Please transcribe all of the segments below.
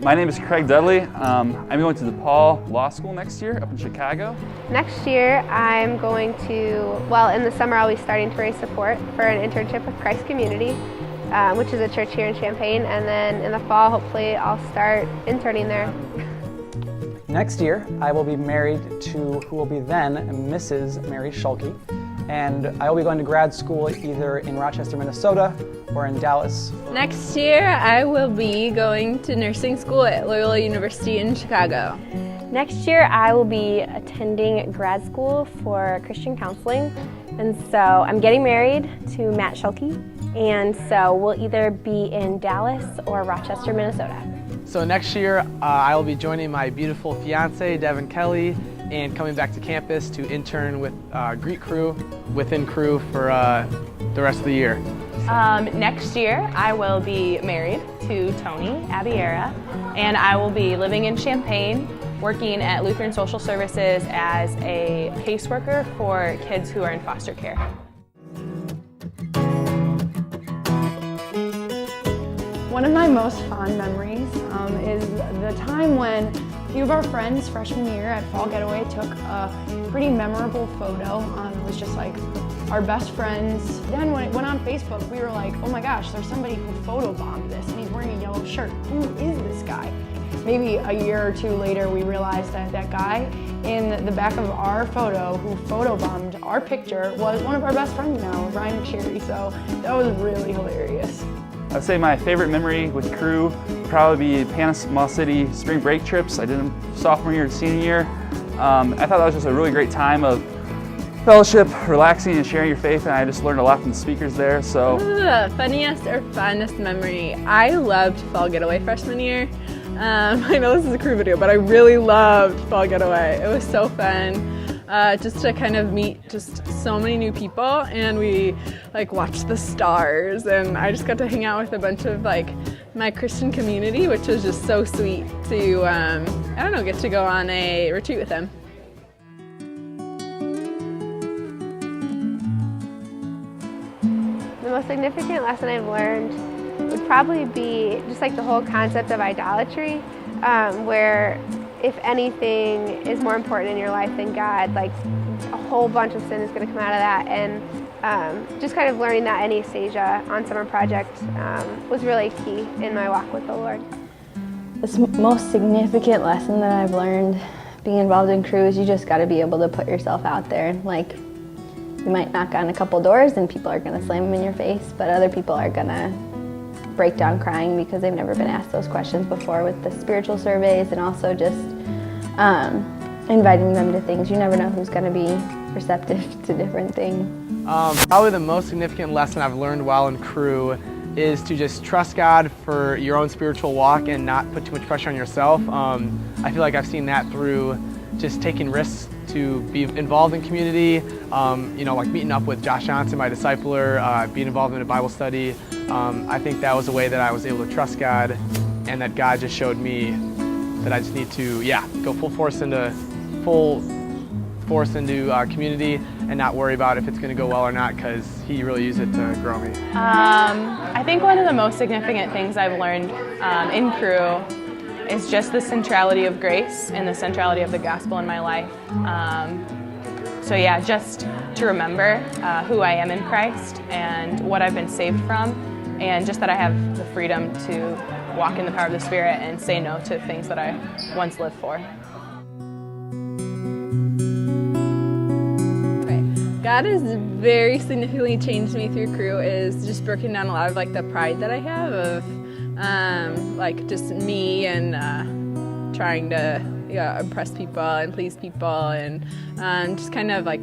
My name is Craig Dudley. I'm going to DePaul Law School next year up in Chicago. Next year I'm going to, well, in the summer I'll be starting to raise support for an internship with Christ Community, which is a church here in Champaign, and then in the fall hopefully I'll start interning there. Next year I will be married to who will be then Mrs. Mary Schulke, and I will be going to grad school either in Rochester, Minnesota or in Dallas. Next year I will be going to nursing school at Loyola University in Chicago. Next year I will be attending grad school for Christian counseling, and so I'm getting married to Matt Schulke, and so we'll either be in Dallas or Rochester, Minnesota. So next year I will be joining my beautiful fiance Devin Kelly and coming back to campus to intern with Greek Cru within Cru for the rest of the year. Next year I will be married to Tony Abiera, and I will be living in Champaign, working at Lutheran Social Services as a caseworker for kids who are in foster care. One of my most fond memories is the time when a few of our friends freshman year at Fall Getaway took a pretty memorable photo. It was just like our best friends. Then when it went on Facebook, we were like, oh my gosh, there's somebody who photobombed this and he's wearing a yellow shirt. Who is this guy? Maybe a year or two later, we realized that that guy in the back of our photo who photobombed our picture was one of our best friends now, Ryan McSherry. So that was really hilarious. I'd say my favorite memory with Cru would probably be Panama City spring break trips. I did them sophomore year and senior year. I thought that was just a really great time of fellowship, relaxing and sharing your faith, and I just learned a lot from the speakers there. So The funniest or fondest memory, I loved Fall Getaway freshman year. I know this is a Cru video, but I really loved Fall Getaway. It was so fun. Just to kind of meet just so many new people, and we watched the stars, and I just got to hang out with a bunch of my Christian community, which was just so sweet to I don't know, get to go on a retreat with them. The most significant lesson I've learned would probably be just the whole concept of idolatry, where if anything is more important in your life than God, a whole bunch of sin is going to come out of that. And just kind of learning that in East Asia on summer project was really key in my walk with the Lord. The most significant lesson that I've learned being involved in Cru is you just got to be able to put yourself out there. You might knock on a couple doors and people are going to slam them in your face, but other people are going to break down crying because they've never been asked those questions before with the spiritual surveys, and also just inviting them to things. You never know who's going to be receptive to different things. Probably the most significant lesson I've learned while in Cru is to just trust God for your own spiritual walk and not put too much pressure on yourself. I feel like I've seen that through just taking risks to be involved in community, meeting up with Josh Johnson, my discipler, being involved in a Bible study. I think that was a way that I was able to trust God, and that God just showed me that I just need to, go full force into community and not worry about if it's going to go well or not, because He really used it to grow me. I think one of the most significant things I've learned in Cru is just the centrality of grace and the centrality of the gospel in my life. Just to remember who I am in Christ and what I've been saved from, and just that I have the freedom to walk in the power of the Spirit and say no to things that I once lived for. God has very significantly changed me through Cru, is just breaking down a lot of the pride that I have of just me and trying to impress people and please people, and just kind of I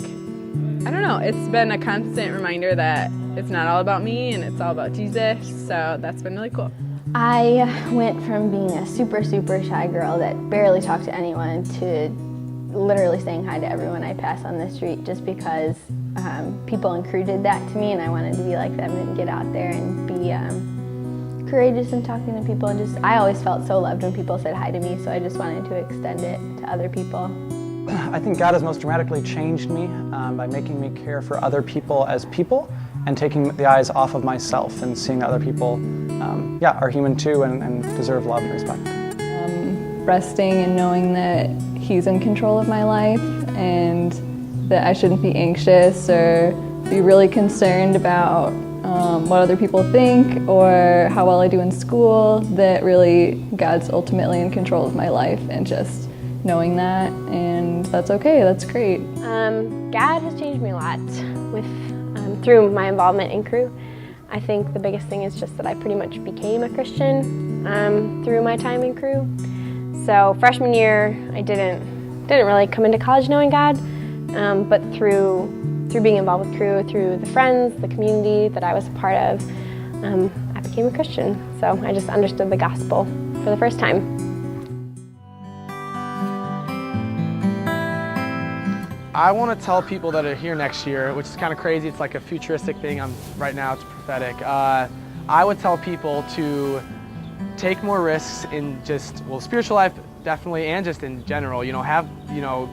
don't know, it's been a constant reminder that it's not all about me and it's all about Jesus, so that's been really cool. I went from being a super shy girl that barely talked to anyone to literally saying hi to everyone I pass on the street, just because people in Cru did that to me, and I wanted to be like them and get out there and be courageous in talking to people, and I always felt so loved when people said hi to me, so I just wanted to extend it to other people. I think God has most dramatically changed me by making me care for other people as people and taking the eyes off of myself and seeing that other people are human too and deserve love and respect. Resting and knowing that He's in control of my life and that I shouldn't be anxious or be really concerned about what other people think or how well I do in school, that really God's ultimately in control of my life, and just knowing that, and that's okay, that's great. God has changed me a lot through my involvement in Cru. I think the biggest thing is just that I pretty much became a Christian through my time in Cru. So freshman year, I didn't really come into college knowing God, but through being involved with Cru, through the friends, the community that I was a part of, I became a Christian. So I just understood the gospel for the first time. I want to tell people that are here next year, which is kind of crazy, it's like a futuristic thing, right now it's prophetic. I would tell people to take more risks in just, spiritual life definitely, and just in general,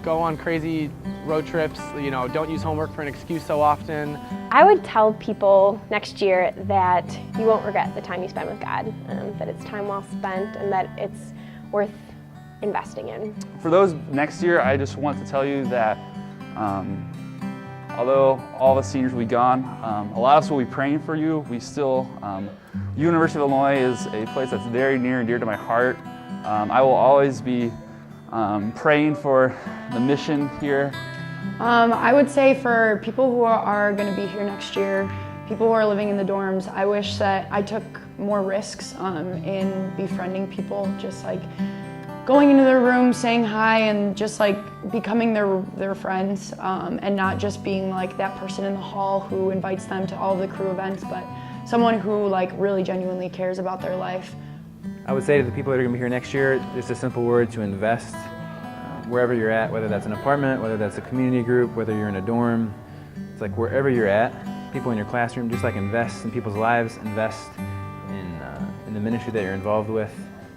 go on crazy road trips, don't use homework for an excuse so often. I would tell people next year that you won't regret the time you spend with God, that it's time well spent and that it's worth investing in. For those next year, I just want to tell you that although all the seniors will be gone, a lot of us will be praying for you. We still, University of Illinois is a place that's very near and dear to my heart. I will always be praying for the mission here. I would say for people who are going to be here next year, people who are living in the dorms, I wish that I took more risks in befriending people, just like going into their room, saying hi, and just like becoming their friends, and not just being like that person in the hall who invites them to all of the Cru events, but someone who like really genuinely cares about their life. I would say to the people that are going to be here next year, just a simple word: to invest. Wherever you're at, whether that's an apartment, whether that's a community group, whether you're in a dorm, it's like wherever you're at, people in your classroom, just like invest in people's lives, invest in the ministry that you're involved with.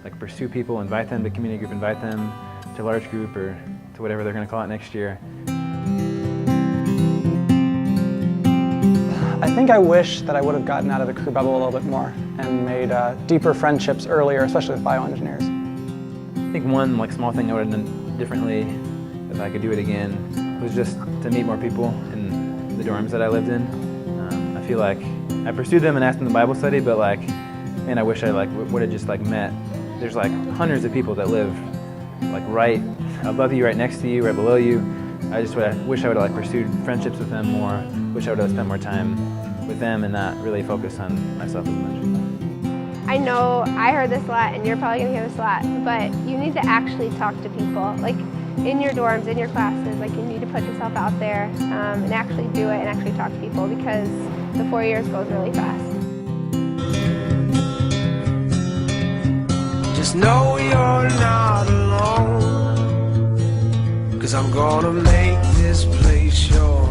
Like pursue people, invite them to community group, invite them to large group or to whatever they're going to call it next year. I think I wish that I would have gotten out of the Cru bubble a little bit more and made deeper friendships earlier, especially with bioengineers. I think one small thing I would have done differently, if I could do it again, was just to meet more people in the dorms that I lived in. I feel like I pursued them and asked them to Bible study, but man, I wish I would have just met. There's hundreds of people that live right above you, right next to you, right below you. I just wish I would have pursued friendships with them more. Wish I would have spent more time with them and not really focus on myself as much. I know I heard this a lot, and you're probably going to hear this a lot, but you need to actually talk to people. In your dorms, in your classes, you need to put yourself out there and actually do it and actually talk to people, because the 4 years goes really fast. Just know you're not alone, 'cause I'm gonna make this place yours.